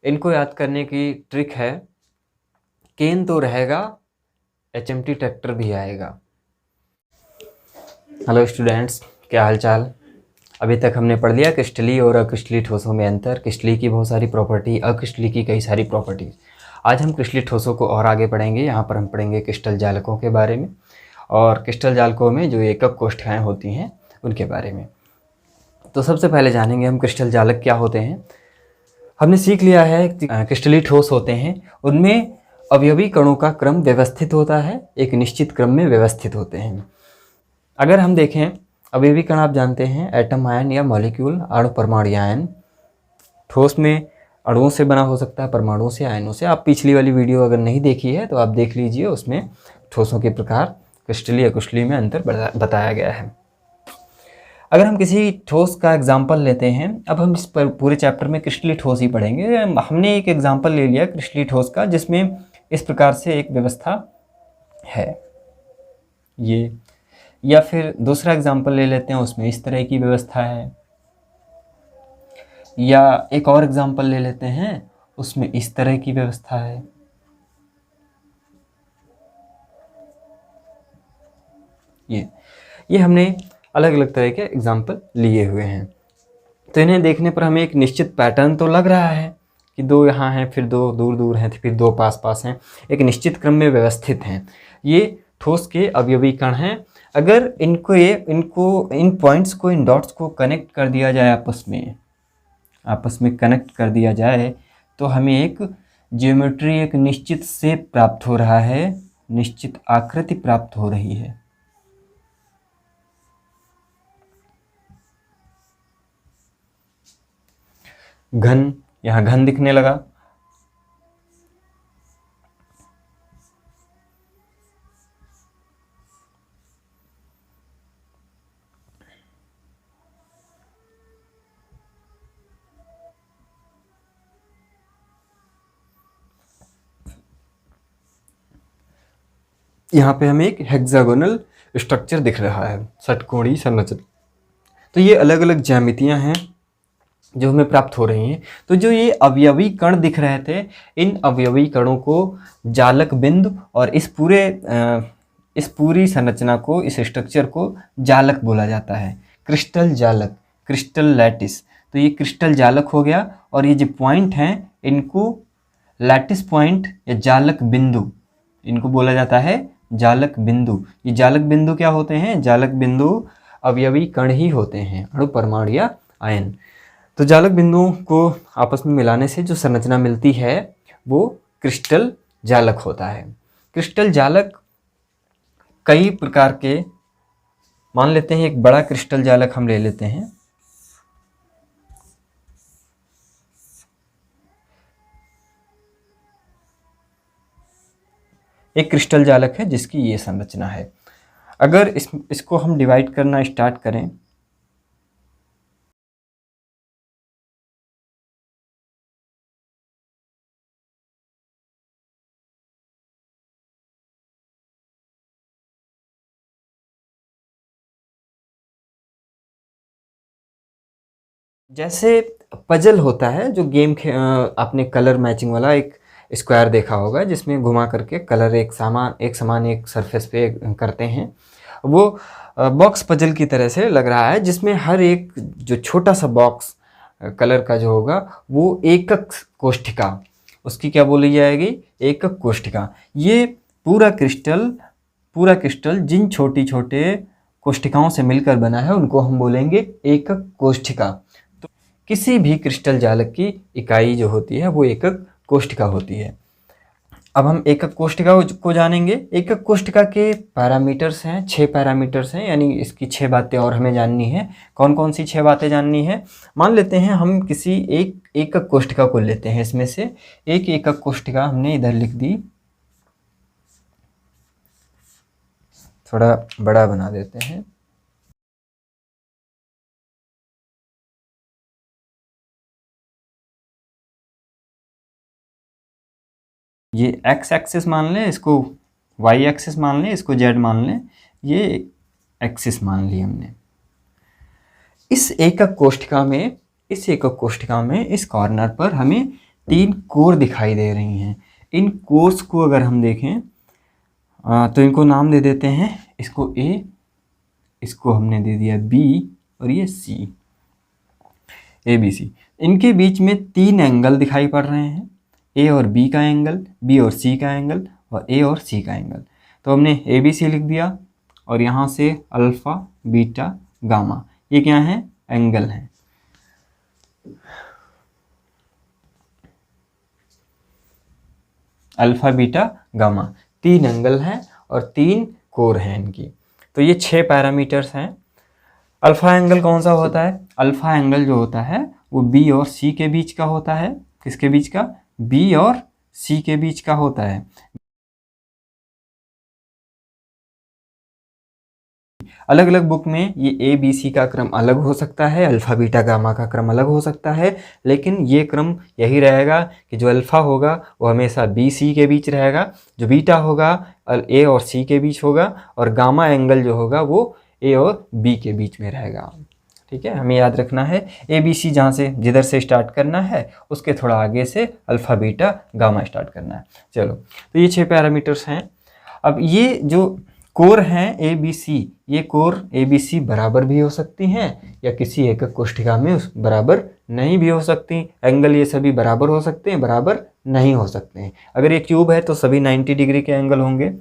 इनको याद करने की ट्रिक है, केन तो रहेगा, एचएमटी ट्रैक्टर भी आएगा। हेलो स्टूडेंट्स, क्या हाल चाल। अभी तक हमने पढ़ लिया क्रिस्टलीय और अक्रिस्टलीय ठोसों में अंतर, क्रिस्टलीय की बहुत सारी प्रॉपर्टी, अक्रिस्टलीय की कई सारी प्रॉपर्टीज। आज हम क्रिस्टलीय ठोसों को और आगे पढ़ेंगे। यहाँ पर हम पढ़ेंगे क्रिस्टल जालकों के बारे में और क्रिस्टल जालकों में जो एकक कोष्ठकाएँ होती हैं उनके बारे में। तो सबसे पहले जानेंगे हम क्रिस्टल जालक क्या होते हैं। हमने सीख लिया है क्रिस्टलीय ठोस होते हैं, उनमें अवयवी कणों का क्रम व्यवस्थित होता है, एक निश्चित क्रम में व्यवस्थित होते हैं। अगर हम देखें अवयवी कण, आप जानते हैं एटम, आयन या मॉलिक्यूल, अणु, परमाणु या आयन। ठोस में अणुओं से बना हो सकता है, परमाणुओं से, आयनों से। आप पिछली वाली वीडियो अगर नहीं देखी है तो आप देख लीजिए, उसमें ठोसों के प्रकार क्रिस्टलीय अक्रिस्टलीय में अंतर बताया गया है। अगर हम किसी ठोस का एग्जाम्पल लेते हैं, अब हम इस पर पूरे चैप्टर में क्रिस्टलीय ठोस ही पढ़ेंगे। हमने एक एग्जाम्पल ले लिया क्रिस्टलीय ठोस का, जिसमें इस प्रकार से एक व्यवस्था है ये, या फिर दूसरा एग्जाम्पल ले लेते हैं, उसमें इस तरह की व्यवस्था है, या एक और एग्जाम्पल ले लेते हैं, उसमें इस तरह की व्यवस्था है। ये हमने अलग अलग तरह के एग्जाम्पल लिए हुए हैं। तो इन्हें देखने पर हमें एक निश्चित पैटर्न तो लग रहा है कि दो यहाँ हैं, फिर दो दूर दूर हैं, फिर दो पास पास हैं, एक निश्चित क्रम में व्यवस्थित हैं। ये ठोस के अवयवी कण हैं। अगर इन पॉइंट्स को, इन डॉट्स को कनेक्ट कर दिया जाए, आपस में कनेक्ट कर दिया जाए, तो हमें एक ज्योमेट्री, एक निश्चित शेप प्राप्त हो रहा है, निश्चित आकृति प्राप्त हो रही है। घन, यहाँ घन दिखने लगा। यहाँ पे हमें एक हेक्सागोनल स्ट्रक्चर दिख रहा है, षटकोणीय संरचना। तो ये अलग अलग ज्यामितियाँ हैं जो हमें प्राप्त हो रही हैं। तो जो ये अवयवी कण दिख रहे थे, इन अवयवी कणों को जालक बिंदु, और इस पूरी संरचना को, इस स्ट्रक्चर को जालक बोला जाता है। क्रिस्टल जालक, क्रिस्टल लैटिस। तो ये क्रिस्टल जालक हो गया, और ये जो पॉइंट हैं इनको लैटिस पॉइंट या जालक बिंदु, इनको बोला जाता है जालक बिंदु। ये जालक बिंदु क्या होते हैं? जालक बिंदु अवयवी कण ही होते हैं, अणु, परमाणु या आयन। तो जालक बिंदुओं को आपस में मिलाने से जो संरचना मिलती है वो क्रिस्टल जालक होता है। क्रिस्टल जालक कई प्रकार के, मान लेते हैं एक बड़ा क्रिस्टल जालक हम ले लेते हैं। एक क्रिस्टल जालक है जिसकी ये संरचना है। अगर इसको हम डिवाइड करना स्टार्ट करें, जैसे पजल होता है, जो गेम आपने कलर मैचिंग वाला एक स्क्वायर देखा होगा, जिसमें घुमा करके कलर एक समान एक सरफेस पे करते हैं, वो बॉक्स पजल की तरह से लग रहा है, जिसमें हर एक जो छोटा सा बॉक्स कलर का जो होगा वो एकक कोष्ठिका, उसकी क्या बोली जाएगी? एकक कोष्ठिका। ये पूरा क्रिस्टल जिन छोटी छोटे कोष्ठिकाओं से मिलकर बना है उनको हम बोलेंगे एकक कोष्ठिका। तो किसी भी क्रिस्टल जालक की इकाई जो होती है वो एकक कोष्ठिका होती है। अब हम एकक कोष्ठिका को जानेंगे। एकक कोष्ठिका के पैरामीटर्स हैं, 6 पैरामीटर्स हैं, यानी इसकी 6 बातें और हमें जाननी है। कौन कौन सी 6 बातें जाननी है? मान लेते हैं हम किसी एक एकक कोष्ठिका को लेते हैं, इसमें से एक एकक कोष्ठिका हमने इधर लिख दी, थोड़ा बड़ा बना देते हैं। ये एक्स एक्सिस मान लें, इसको वाई एक्सिस मान लें, इसको जेड मान लें, ये एक्सिस मान ली हमने। इस एकक कोष्ठिका में इस कॉर्नर पर हमें 3 कोर दिखाई दे रही हैं। इन कोर्स को अगर हम देखें तो इनको नाम दे देते हैं, इसको ए, इसको हमने दे दिया बी और ये सी, ए बी सी। इनके बीच में 3 एंगल दिखाई पड़ रहे हैं, ए और बी का एंगल, बी और सी का एंगल और ए और सी का एंगल। तो हमने ए बी सी लिख दिया और यहाँ से अल्फ़ा बीटा गामा, ये क्या है, एंगल हैं। अल्फ़ा बीटा गामा 3 एंगल हैं और 3 कोर हैं इनकी। तो ये 6 पैरामीटर्स हैं। अल्फ़ा एंगल कौन सा होता है, अल्फ़ा एंगल जो होता है वो बी और सी के बीच का होता है। किसके बीच का, बी और सी के बीच का होता है। अलग अलग बुक में ये ए बी सी का क्रम अलग हो सकता है, अल्फ़ा बीटा गामा का क्रम अलग हो सकता है, लेकिन ये क्रम यही रहेगा कि जो अल्फ़ा होगा वो हमेशा बी सी के बीच रहेगा, जो बीटा होगा ए और सी के बीच होगा, और गामा एंगल जो होगा वो ए और बी के बीच में रहेगा। ठीक है, हमें याद रखना है ए बी सी जहाँ से जिधर से स्टार्ट करना है उसके थोड़ा आगे से अल्फ़ा बीटा गामा स्टार्ट करना है। चलो, तो ये 6 पैरामीटर्स हैं। अब ये जो कोर हैं ए बी सी, ये कोर ए बी सी बराबर भी हो सकती हैं या किसी एकक कोष्ठिका में उस बराबर नहीं भी हो सकती। एंगल ये सभी बराबर हो सकते हैं, बराबर नहीं हो सकते हैं। अगर ये क्यूब है तो सभी 90 डिग्री के एंगल होंगे।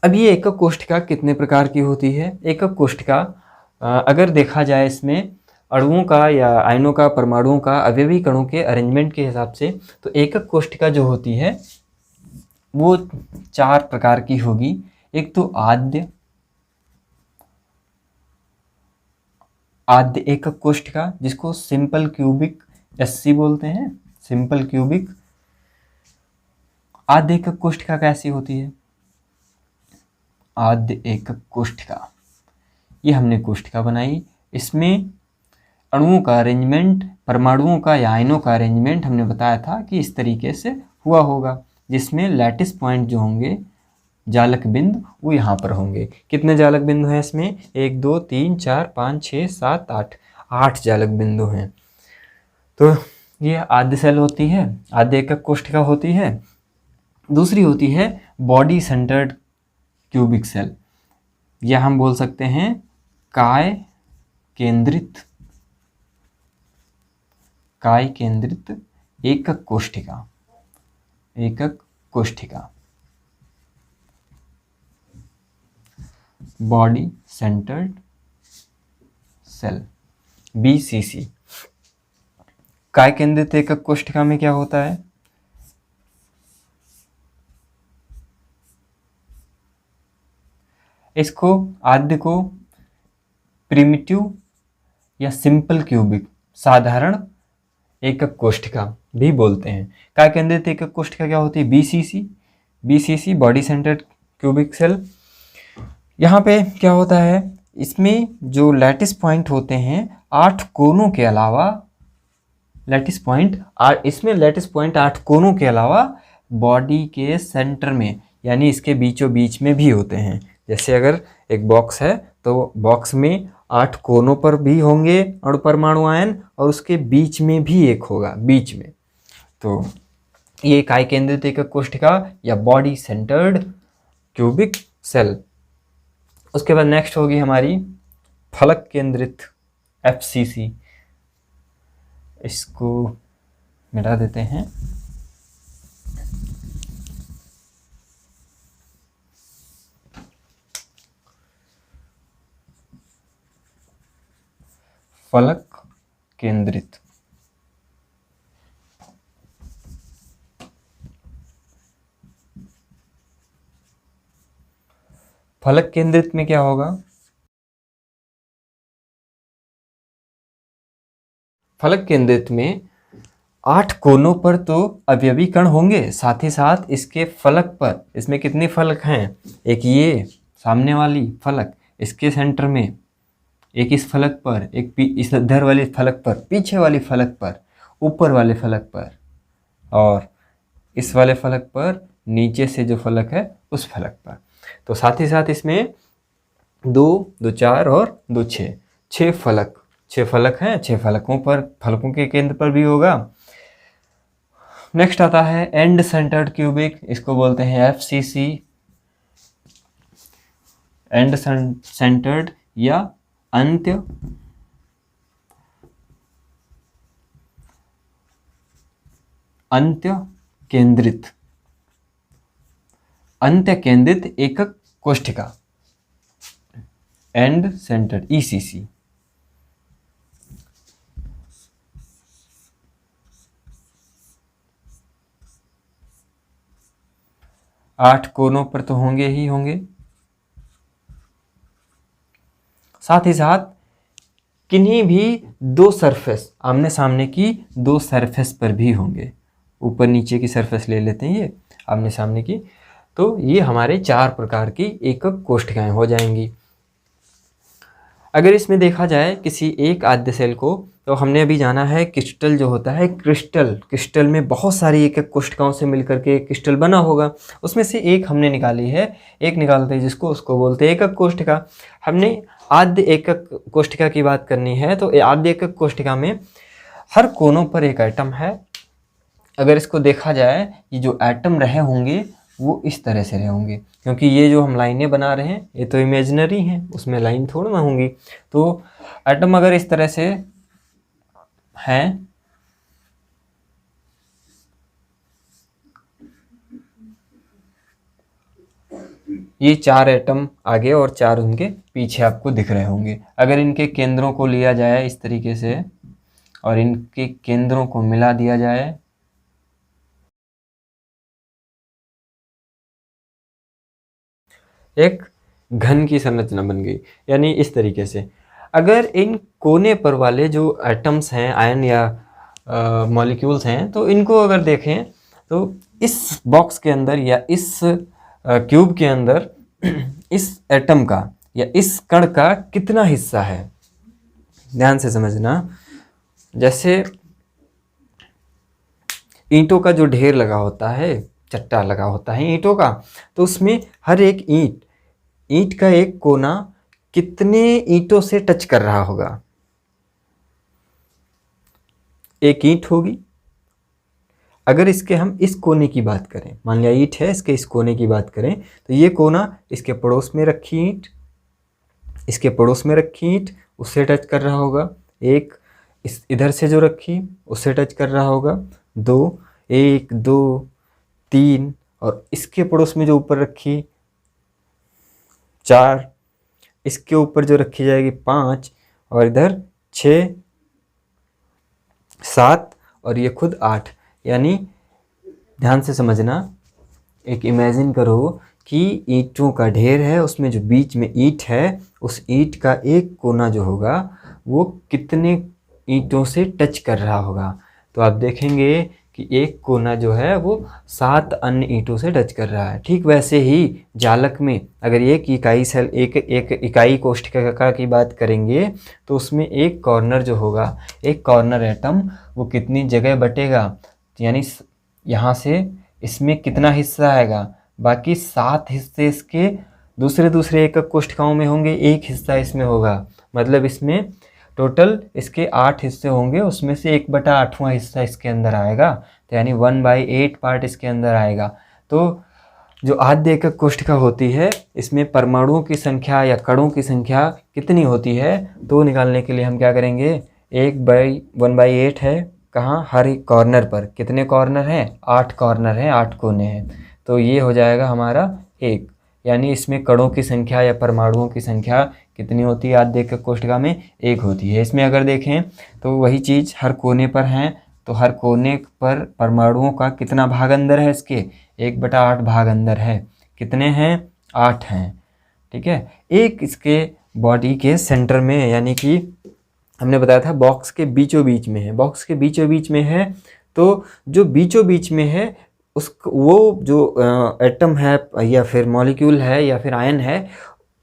अब ये एकक कोष्ठिका कितने प्रकार की होती है। एकक कोष्ठिका अगर देखा जाए इसमें अणुओं का या आयनों का, परमाणुओं का, अवयवी कणों के अरेंजमेंट के हिसाब से, तो एकक कोष्ठिका जो होती है वो 4 प्रकार की होगी। एक तो आद्य एकक कोष्ठिका, जिसको सिंपल क्यूबिक एससी बोलते हैं, सिंपल क्यूबिक। आद्य एकक कोष्ठिका कैसी होती है, आद्य एकक कोष्ठिका, ये हमने कोष्ठिका बनाई, इसमें अणुओं का अरेंजमेंट, परमाणुओं का या आयनों का अरेंजमेंट हमने बताया था कि इस तरीके से हुआ होगा, जिसमें लैटिस पॉइंट जो होंगे, जालक बिंदु, वो यहाँ पर होंगे। कितने जालक बिंदु हैं इसमें, 1 2 3 4 5 6 7 8, 8 जालक बिंदु हैं। तो ये आद्य सेल होती है, आद्य एकक कोष्ठिका होती है। दूसरी होती है बॉडी सेंटर्ड क्यूबिक सेल, या हम बोल सकते हैं काय केंद्रित एकक कोष्ठिका, एकक कोष्ठिका, बॉडी सेंटर्ड सेल, BCC। काय केंद्रित एकक कोष्ठिका में क्या होता है, इसको आद्य को प्रिमिटिव या सिंपल क्यूबिक, साधारण एकक कोष्ठिका भी बोलते हैं। काय केंद्रित एकक कोष्ठिका क्या होती है, BCC, body centred cubic cell. यहाँ पे क्या होता है, इसमें जो लैटिस पॉइंट होते हैं 8 कोनों के अलावा, इसमें लैटिस पॉइंट 8 कोनों के अलावा बॉडी के सेंटर में, यानी इसके बीचों बीच में भी होते हैं। जैसे अगर एक बॉक्स है तो बॉक्स में 8 कोनों पर भी होंगे अणु परमाणु आयन, और उसके बीच में भी एक होगा, बीच में। तो ये काय केंद्रित एकक कोष्ठिका या बॉडी सेंटर्ड क्यूबिक सेल। उसके बाद नेक्स्ट होगी हमारी फलक केंद्रित FCC, इसको मिटा देते हैं। फलक केंद्रित, फलक केंद्रित में क्या होगा, फलक केंद्रित में 8 कोनों पर तो अवयवी कण होंगे, साथ ही साथ इसके फलक पर, इसमें कितने फलक हैं, एक ये सामने वाली फलक, इसके सेंटर में एक, इस फलक पर एक, इस इधर वाले फलक पर, पीछे वाली फलक पर, ऊपर वाले फलक पर, और इस वाले फलक पर, नीचे से जो फलक है उस फलक पर। तो साथ ही साथ इसमें 2 2 4 और 2 6 फलक हैं। 6 फलकों पर, फलकों के केंद्र पर भी होगा, नेक्स्ट आता है एंड सेंटर्ड क्यूबिक, इसको बोलते हैं FCC, एंड सेंटर्ड या अंत्य केंद्रित, अंत्य केंद्रित एकक कोष्ठिका, एंड सेंटर्ड ECC। आठ कोनों पर तो होंगे ही होंगे, साथ ही साथ किन्हीं भी दो सरफेस, आमने सामने की दो सरफेस पर भी होंगे। ऊपर नीचे की सरफेस ले लेते हैं, ये आमने सामने की, तो ये हमारे 4 प्रकार की एकक कोष्ठिकाएं हो जाएंगी। अगर इसमें देखा जाए किसी एक आद्य सेल को, तो हमने अभी जाना है क्रिस्टल जो होता है, क्रिस्टल में बहुत सारी एकक कोष्ठिकाओं से मिलकर के क्रिस्टल बना होगा, उसमें से एक हमने निकाली है, एक निकालते हैं जिसको, उसको बोलते हैं एकक कोष्ठिका। हमने आद्य एकक कोष्ठिका की बात करनी है, तो आद्य एकक कोष्ठिका में हर कोनों पर एक एटम है। अगर इसको देखा जाए, ये जो एटम रहे होंगे वो इस तरह से रहे होंगे, क्योंकि ये जो हम लाइनें बना रहे हैं ये तो इमेजिनरी हैं, उसमें लाइन थोड़ा ना होंगी। तो एटम अगर इस तरह से हैं, ये 4 एटम आगे और 4 उनके पीछे आपको दिख रहे होंगे। अगर इनके केंद्रों को लिया जाए इस तरीके से और इनके केंद्रों को मिला दिया जाए, एक घन की संरचना बन गई। यानी इस तरीके से अगर इन कोने पर वाले जो एटम्स हैं, आयन या मॉलिक्यूल्स हैं, तो इनको अगर देखें तो इस बॉक्स के अंदर या इस क्यूब के अंदर इस एटम का या इस कण का कितना हिस्सा है, ध्यान से समझना। जैसे ईंटों का जो ढेर लगा होता है, चट्टा लगा होता है ईंटों का, तो उसमें हर एक ईंट का एक कोना कितने ईंटों से टच कर रहा होगा। एक ईंट होगी, अगर इसके हम इस कोने की बात करें, मान लिया ईंट है, इसके इस कोने की बात करें, तो ये कोना इसके पड़ोस में रखी ईंट, इसके पड़ोस में रखी ईंट उससे टच कर रहा होगा। एक इस इधर से जो रखी उससे टच कर रहा होगा। 2, 1, 2, 3, और इसके पड़ोस में जो ऊपर रखी 4, इसके ऊपर जो रखी जाएगी 5, और इधर 6, 7 और ये खुद 8। यानी ध्यान से समझना, एक इमेजिन करो कि ईंटों का ढेर है, उसमें जो बीच में ईंट है, उस ईंट का एक कोना जो होगा वो कितने ईंटों से टच कर रहा होगा। तो आप देखेंगे कि एक कोना जो है वो 7 अन्य ईंटों से टच कर रहा है। ठीक वैसे ही जालक में अगर एक इकाई कोष्ठिका की बात करेंगे, तो उसमें एक कॉर्नर जो होगा, एक कॉर्नर एटम, वो कितनी जगह बटेगा, यानी यहाँ से इसमें कितना हिस्सा आएगा, बाकी 7 हिस्से इसके दूसरे एकक कोष्ठिकाओं में होंगे, एक हिस्सा इसमें होगा। मतलब इसमें टोटल इसके 8 हिस्से होंगे, उसमें से 1/8वां हिस्सा इसके अंदर आएगा, तो यानी 1/8 पार्ट इसके अंदर आएगा। तो जो आद्य एकक कोष्ठिका होती है, इसमें परमाणुओं की संख्या या कणों की संख्या कितनी होती है, तो निकालने के लिए हम क्या करेंगे, 1/8 है कहाँ, हर एक कॉर्नर पर। कितने कॉर्नर हैं, 8 कॉर्नर हैं, 8 कोने हैं, तो ये हो जाएगा हमारा 1। यानी इसमें कणों की संख्या या परमाणुओं की संख्या कितनी होती है आद्य एकक कोष्ठिका में, 1 होती है। इसमें अगर देखें तो वही चीज़ हर कोने पर हैं, तो हर कोने पर परमाणुओं का कितना भाग अंदर है, इसके 1/8 भाग अंदर है। कितने हैं, 8 हैं। ठीक है, एक इसके बॉडी के सेंटर में, यानी कि हमने बताया था बॉक्स के बीचों बीच में है, बॉक्स के बीचों बीच में है, तो जो बीचों बीच में है वो जो एटम है या फिर मॉलिक्यूल है या फिर आयन है,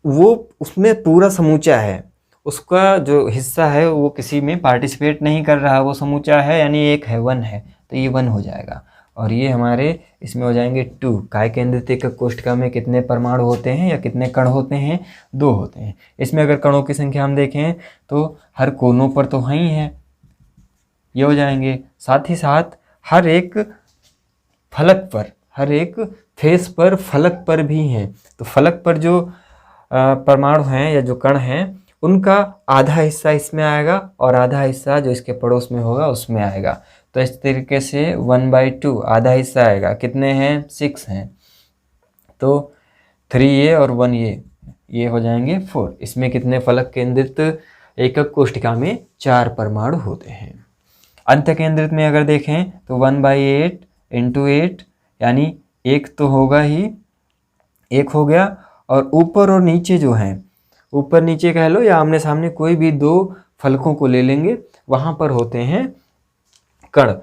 वो उसमें पूरा समूचा है, उसका जो हिस्सा है वो किसी में पार्टिसिपेट नहीं कर रहा, वो समूचा है, यानी एक है, 1 है, तो ये 1 हो जाएगा। और ये हमारे इसमें हो जाएंगे 2। काय केंद्रित एकक कोष्ठिका में कितने परमाणु होते हैं या कितने कण होते हैं, 2 होते हैं। इसमें अगर कणों की संख्या हम देखें तो हर कोनों पर तो ही हैं, ये हो जाएंगे। साथ ही साथ हर एक फलक पर, हर एक फेस पर फलक पर भी हैं। तो फलक पर जो परमाणु हैं या जो कण हैं उनका आधा हिस्सा इसमें आएगा और आधा हिस्सा जो इसके पड़ोस में होगा उसमें आएगा। तो इस तरीके से 1/2 आधा हिस्सा आएगा। कितने हैं? 6 हैं। तो 3 ये और 1 ये हो जाएंगे 4। इसमें कितने फलक केंद्रित एकक कोष्ठिका में 4 परमाणु होते हैं। अंत केंद्रित में अगर देखें तो 1/8 × 8 यानी एक तो होगा ही, एक हो गया। और ऊपर और नीचे जो हैं, ऊपर नीचे कह लो या आमने सामने कोई भी 2 फलकों को ले लेंगे, वहाँ पर होते हैं कण।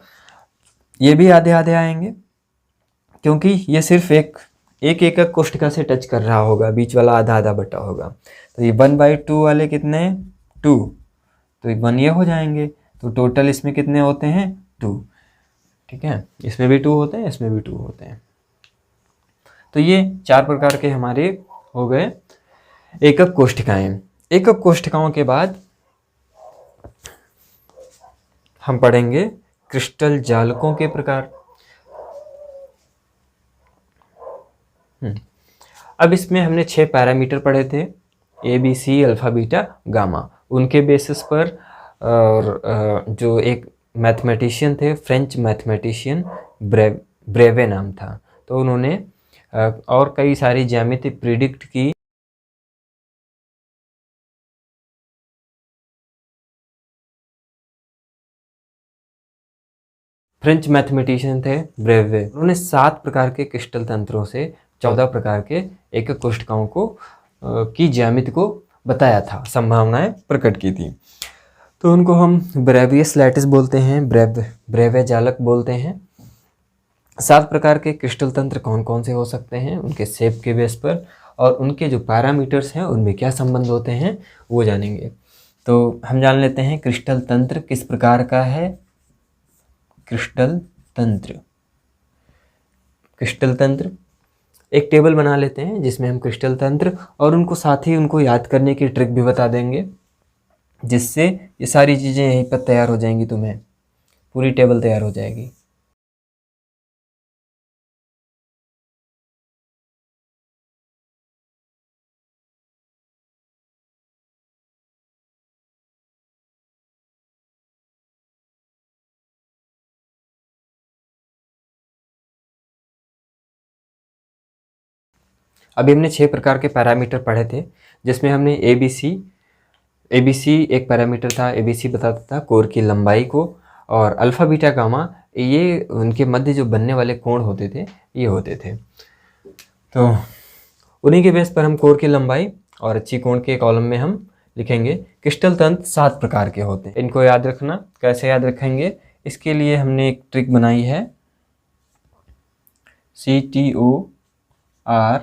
ये भी आधे आधे आएंगे क्योंकि ये सिर्फ एक एकक कोष्ठिका से टच कर रहा होगा, बीच वाला आधा आधा बटा होगा। तो ये 1/2 वाले कितने हैं? 2। तो 1 ये हो जाएंगे। तो टोटल इसमें कितने होते हैं? 2। ठीक है, इसमें भी 2 होते हैं, इसमें भी 2 होते हैं। तो ये 4 प्रकार के हमारे हो गए एकक कोष्ठिकाएं। एकक कोष्ठिकाओं के बाद हम पढ़ेंगे क्रिस्टल जालकों के प्रकार। अब इसमें हमने 6 पैरामीटर पढ़े थे, ABC, अल्फा, बीटा, गामा। उनके बेसिस पर और जो एक मैथमेटिशियन थे, फ्रेंच मैथमेटिशियन ब्रेवे नाम था, तो उन्होंने और कई सारी ज्यामिति प्रिडिक्ट की। फ्रेंच मैथमेटिशियन थे ब्रेवे। उन्होंने 7 प्रकार के क्रिस्टल तंत्रों से 14 प्रकार के एकक कोष्ठिकाओं को की ज्यामिति को बताया था, संभावनाएं प्रकट की थी। तो उनको हम ब्रेवियस लैटिस बोलते हैं, ब्रेवे जालक बोलते हैं। 7 प्रकार के क्रिस्टल तंत्र कौन कौन से हो सकते हैं, उनके शेप के बेस पर और उनके जो पैरामीटर्स हैं उनमें क्या संबंध होते हैं वो जानेंगे। तो हम जान लेते हैं क्रिस्टल तंत्र किस प्रकार का है। क्रिस्टल तंत्र एक टेबल बना लेते हैं जिसमें हम क्रिस्टल तंत्र और उनको साथ ही उनको याद करने की ट्रिक भी बता देंगे, जिससे ये सारी चीज़ें यहीं पर तैयार हो जाएंगी, तुम्हें पूरी टेबल तैयार हो जाएगी। अभी हमने 6 प्रकार के पैरामीटर पढ़े थे, जिसमें हमने ABC एक पैरामीटर था। ABC बताता था कोर की लंबाई को, और अल्फा, बीटा, गामा ये उनके मध्य जो बनने वाले कोण होते थे ये होते थे। तो उन्हीं के बेस पर हम कोर की लंबाई और अच्छी कोण के कॉलम में हम लिखेंगे। क्रिस्टल तंत्र 7 प्रकार के होते हैं। इनको याद रखना। कैसे याद रखेंगे, इसके लिए हमने एक ट्रिक बनाई है। CTOR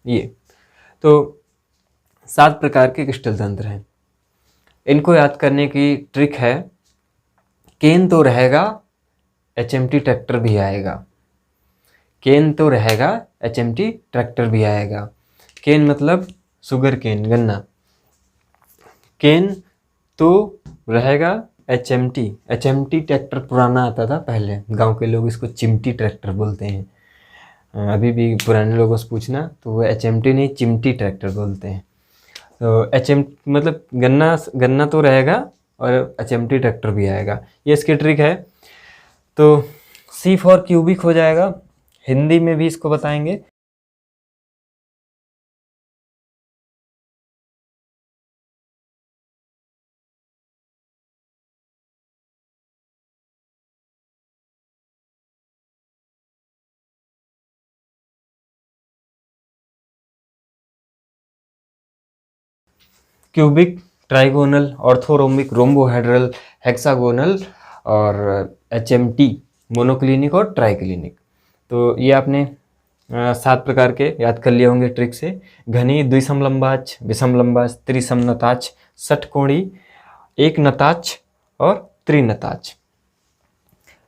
ये तो 7 प्रकार के क्रिस्टल तंत्र हैं। इनको याद करने की ट्रिक है, केन तो रहेगा, HMT ट्रैक्टर भी आएगा। केन तो रहेगा, HMT ट्रैक्टर भी आएगा। केन मतलब शुगर केन, गन्ना। केन तो रहेगा, HMT ट्रैक्टर पुराना आता था पहले, गांव के लोग इसको चिमटी ट्रैक्टर बोलते हैं। अभी भी पुराने लोगों से पूछना तो वो HMT नहीं, चिमटी ट्रैक्टर बोलते हैं। तो मतलब गन्ना तो रहेगा और HMT ट्रैक्टर भी आएगा। ये इसकी ट्रिक है। तो C फॉर क्यूबिक हो जाएगा, हिंदी में भी इसको बताएंगे। Cubic, trigonal, orthorhombic, rhombohedral, hexagonal और HMT मोनोक्लिनिक और ट्राइक्लिनिक। तो ये आपने 7 प्रकार के याद कर लिए होंगे ट्रिक से। घनी, द्विसमलंबाच, विषमलंबाच, त्रिसमनताच, षटकोणी, एक नताच और त्रिनताच।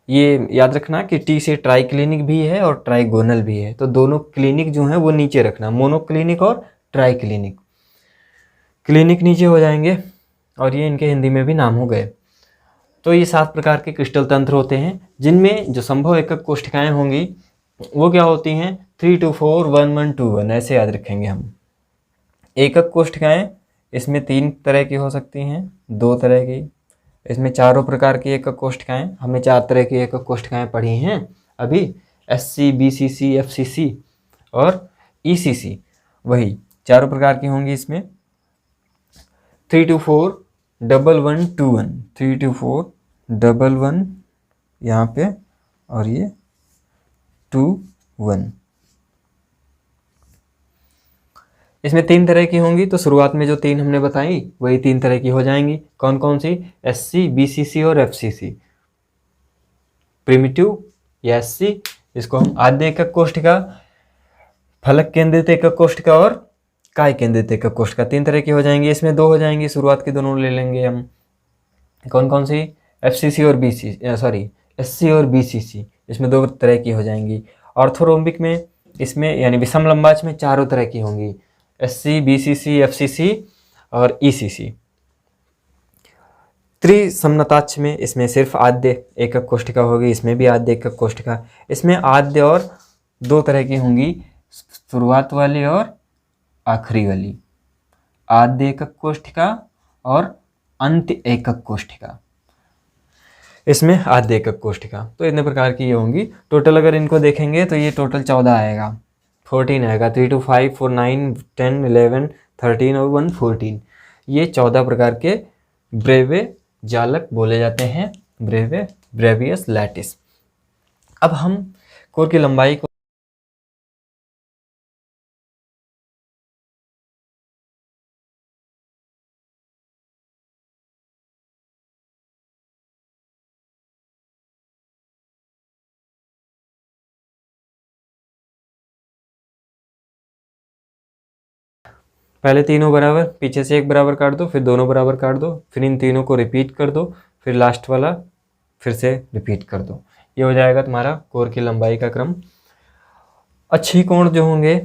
ये याद रखना कि T से ट्राइक्लिनिक भी है और ट्राइगोनल भी है। तो दोनों क्लिनिक जो है वो नीचे रखना, मोनोक्लिनिक और ट्राइक्लिनिक। क्लिनिक नीचे हो जाएंगे, और ये इनके हिंदी में भी नाम हो गए। तो ये 7 प्रकार के क्रिस्टल तंत्र होते हैं, जिनमें जो संभव एकक कोष्ठिकाएं होंगी वो क्या होती हैं, 3 2 4 1 1 2 1, ऐसे याद रखेंगे हम। एकक कोष्ठिकाएं इसमें 3 तरह की हो सकती हैं, 2 तरह की। इसमें चारों प्रकार की एकक कोष्ठिकाएं, हमने 4 तरह की एकक कोष्ठिकाएं पढ़ी हैं अभी, SC, BCC, FCC और ECC, वही चारों प्रकार की होंगी इसमें। 3 2 4 1 1 2 1, 3 2 4 1 1 यहाँ पे, और ये 2 1। इसमें 3 तरह की होंगी, तो शुरुआत में जो 3 हमने बताई वही 3 तरह की हो जाएंगी। कौन कौन सी, SC, BCC और FCC। प्रिमिटिव या SC, इसको हम आद्य एकक कोष्ठिका, फलक केंद्रित एकक कोष्ठिका और काय केंद्रित एकक कोष्ठिका, 3 तरह की हो जाएंगी। इसमें 2 हो जाएंगी, शुरुआत की दोनों ले लेंगे हम। कौन कौन सी, FCC और SC और BCC, इसमें 2 तरह की हो जाएंगी। ऑर्थोरोम्बिक में, इसमें यानी विषम लंबाच में चारों तरह की होंगी, SC, BCC, FCC और ECC। त्रिसमनताक्ष में इसमें सिर्फ आद्य एकक कोष्ठिका होगी, इसमें भी आद्य एकक कोष्ठिका। इसमें आद्य और 2 तरह की होंगी, शुरुआत वाली और आखिरी वाली, आद्य एकक कोष्ठिका और अंत्य एकक कोष्ठिका। इसमें आद्य एकक कोष्ठिका तो इतने प्रकार की ये होंगी। टोटल अगर इनको देखेंगे तो ये टोटल 14 आएगा, 14 आएगा, 3 2 5 4 9 10 11 13 और 1 14। ये 14 प्रकार के ब्रेवे जालक बोले जाते हैं, ब्रेवियस लैटिस। अब हम कोर की लंबाई को पहले तीनों बराबर, पीछे से एक बराबर काट दो, फिर दोनों बराबर काट दो, फिर इन तीनों को रिपीट कर दो, फिर लास्ट वाला फिर से रिपीट कर दो। ये हो जाएगा तुम्हारा कोर की लंबाई का क्रम। अच्छी कोण जो होंगे,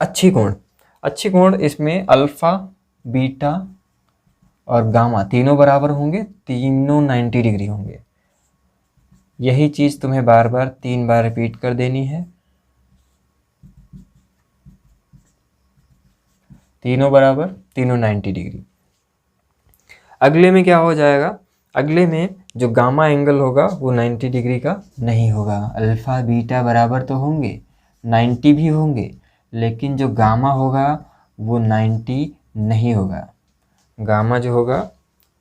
अच्छी कोण इसमें अल्फा, बीटा और गामा तीनों बराबर होंगे, तीनों 90 डिग्री होंगे। यही चीज़ तुम्हें बार बार 3 बार रिपीट कर देनी है। तीनों बराबर, तीनों 90 डिग्री। अगले में क्या हो जाएगा, अगले में जो गामा एंगल होगा वो 90 डिग्री का नहीं होगा। अल्फा बीटा बराबर तो होंगे, 90 भी होंगे, लेकिन जो गामा होगा वो 90 नहीं होगा। गामा जो होगा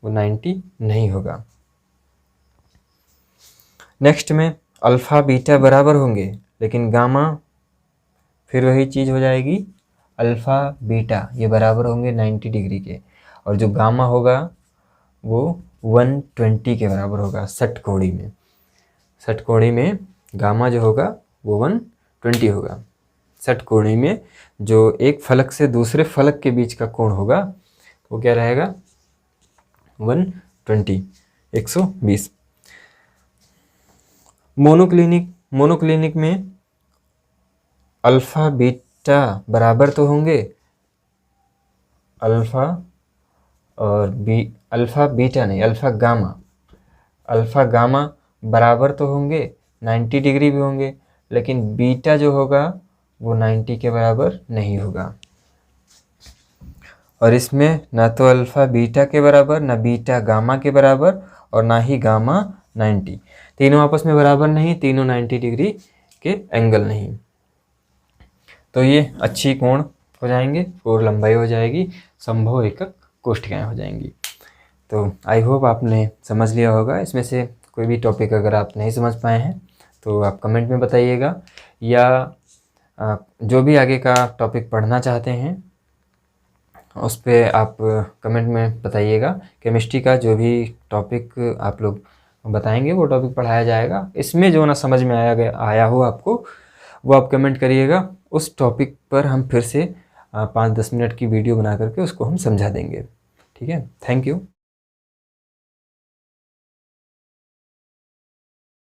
वो 90 नहीं होगा। नेक्स्ट में अल्फा बीटा बराबर होंगे, लेकिन गामा फिर वही चीज़ हो जाएगी, अल्फा बीटा ये बराबर होंगे 90 डिग्री के, और जो गामा होगा वो 120 के बराबर होगा। षटकोणी में गामा जो होगा वो 120 होगा। षटकोणी में जो एक फलक से दूसरे फलक के बीच का कोण होगा वो क्या रहेगा, 120, 120। मोनोक्लिनिक में अल्फा बीटा बराबर तो होंगे, अल्फा बीटा नहीं, अल्फा गामा बराबर तो होंगे, 90 डिग्री भी होंगे, लेकिन बीटा जो होगा वो 90 के बराबर नहीं होगा। और इसमें ना तो अल्फा बीटा के बराबर, ना बीटा गामा के बराबर, और ना ही गामा 90। तीनों आपस में बराबर नहीं, तीनों 90 डिग्री के एंगल नहीं। तो ये अच्छी कोण हो जाएंगे, कोर लंबाई हो जाएगी, संभव एकक कोष्ठिकाएं हो जाएंगी। तो आई होप आपने समझ लिया होगा। इसमें से कोई भी टॉपिक अगर आप नहीं समझ पाए हैं तो आप कमेंट में बताइएगा, या जो भी आगे का टॉपिक पढ़ना चाहते हैं उस पर आप कमेंट में बताइएगा। केमिस्ट्री का जो भी टॉपिक आप लोग बताएंगे वो टॉपिक पढ़ाया जाएगा। इसमें जो ना समझ में आया हो आपको वो आप कमेंट करिएगा, उस टॉपिक पर हम फिर से 5-10 मिनट की वीडियो बना करके उसको हम समझा देंगे। ठीक है, थैंक यू।